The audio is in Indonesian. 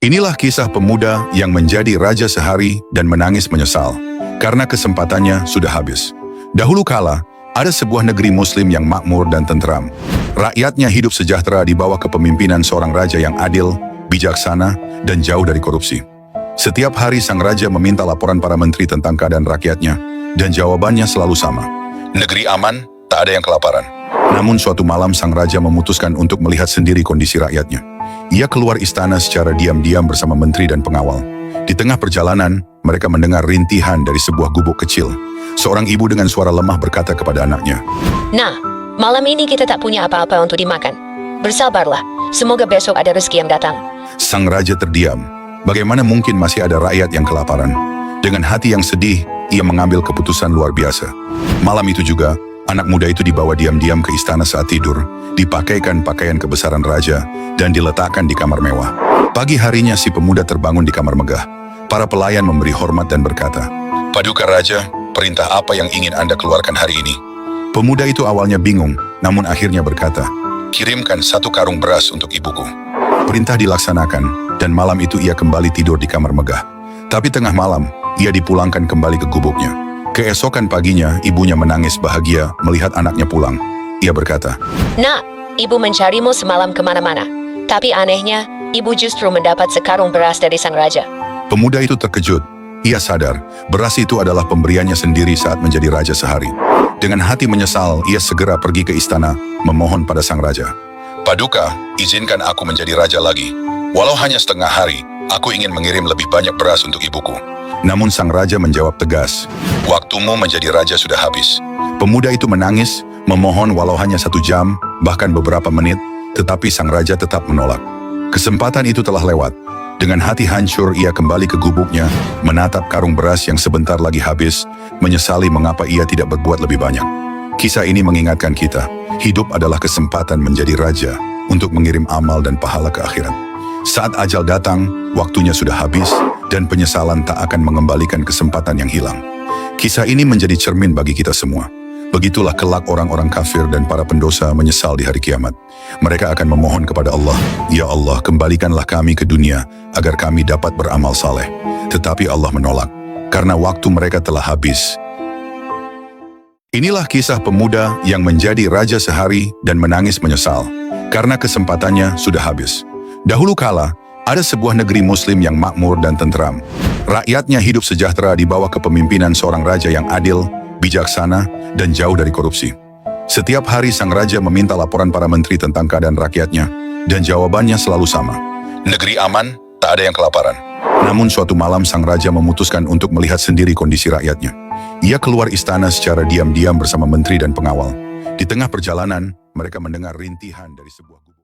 Inilah kisah pemuda yang menjadi raja sehari dan menangis menyesal karena kesempatannya sudah habis. Dahulu kala, ada sebuah negeri muslim yang makmur dan tentram. Rakyatnya hidup sejahtera di bawah kepemimpinan seorang raja yang adil, bijaksana, dan jauh dari korupsi. Setiap hari sang raja meminta laporan para menteri tentang keadaan rakyatnya, dan jawabannya selalu sama. Negeri aman, tak ada yang kelaparan. Namun suatu malam sang raja memutuskan untuk melihat sendiri kondisi rakyatnya. Ia keluar istana secara diam-diam bersama menteri dan pengawal. Di tengah perjalanan, mereka mendengar rintihan dari sebuah gubuk kecil. Seorang ibu dengan suara lemah berkata kepada anaknya, "Nah, malam ini kita tak punya apa-apa untuk dimakan. Bersabarlah, semoga besok ada rezeki yang datang." Sang raja terdiam. Bagaimana mungkin masih ada rakyat yang kelaparan? Dengan hati yang sedih, ia mengambil keputusan luar biasa. Malam itu juga, anak muda itu dibawa diam-diam ke istana saat tidur, dipakaikan pakaian kebesaran raja, dan diletakkan di kamar mewah. Pagi harinya si pemuda terbangun di kamar megah. Para pelayan memberi hormat dan berkata, "Paduka Raja, perintah apa yang ingin Anda keluarkan hari ini?" Pemuda itu awalnya bingung, namun akhirnya berkata, "Kirimkan 1 karung beras untuk ibuku." Perintah dilaksanakan, dan malam itu ia kembali tidur di kamar megah. Tapi tengah malam, ia dipulangkan kembali ke gubuknya. Keesokan paginya, ibunya menangis bahagia melihat anaknya pulang. Ia berkata, "Nak, ibu mencarimu semalam kemana-mana. Tapi anehnya, ibu justru mendapat sekarung beras dari sang raja." Pemuda itu terkejut. Ia sadar, beras itu adalah pemberiannya sendiri saat menjadi raja sehari. Dengan hati menyesal, ia segera pergi ke istana, memohon pada sang raja. "Paduka, izinkan aku menjadi raja lagi. Walau hanya setengah hari, aku ingin mengirim lebih banyak beras untuk ibuku." Namun sang raja menjawab tegas, "Waktumu menjadi raja sudah habis." Pemuda itu menangis, memohon walau hanya 1 jam, bahkan beberapa menit, tetapi sang raja tetap menolak. Kesempatan itu telah lewat. Dengan hati hancur, ia kembali ke gubuknya, menatap karung beras yang sebentar lagi habis, menyesali mengapa ia tidak berbuat lebih banyak. Kisah ini mengingatkan kita, hidup adalah kesempatan menjadi raja untuk mengirim amal dan pahala ke akhirat. Saat ajal datang, waktunya sudah habis, dan penyesalan tak akan mengembalikan kesempatan yang hilang. Kisah ini menjadi cermin bagi kita semua. Begitulah kelak orang-orang kafir dan para pendosa menyesal di hari kiamat. Mereka akan memohon kepada Allah, "Ya Allah, kembalikanlah kami ke dunia agar kami dapat beramal saleh." Tetapi Allah menolak, karena waktu mereka telah habis. Inilah kisah pemuda yang menjadi raja sehari dan menangis menyesal, karena kesempatannya sudah habis. Dahulu kala, ada sebuah negeri muslim yang makmur dan tentram. Rakyatnya hidup sejahtera di bawah kepemimpinan seorang raja yang adil, bijaksana, dan jauh dari korupsi. Setiap hari sang raja meminta laporan para menteri tentang keadaan rakyatnya, dan jawabannya selalu sama. Negeri aman, tak ada yang kelaparan. Namun suatu malam sang raja memutuskan untuk melihat sendiri kondisi rakyatnya. Ia keluar istana secara diam-diam bersama menteri dan pengawal. Di tengah perjalanan, mereka mendengar rintihan dari sebuah gubuk.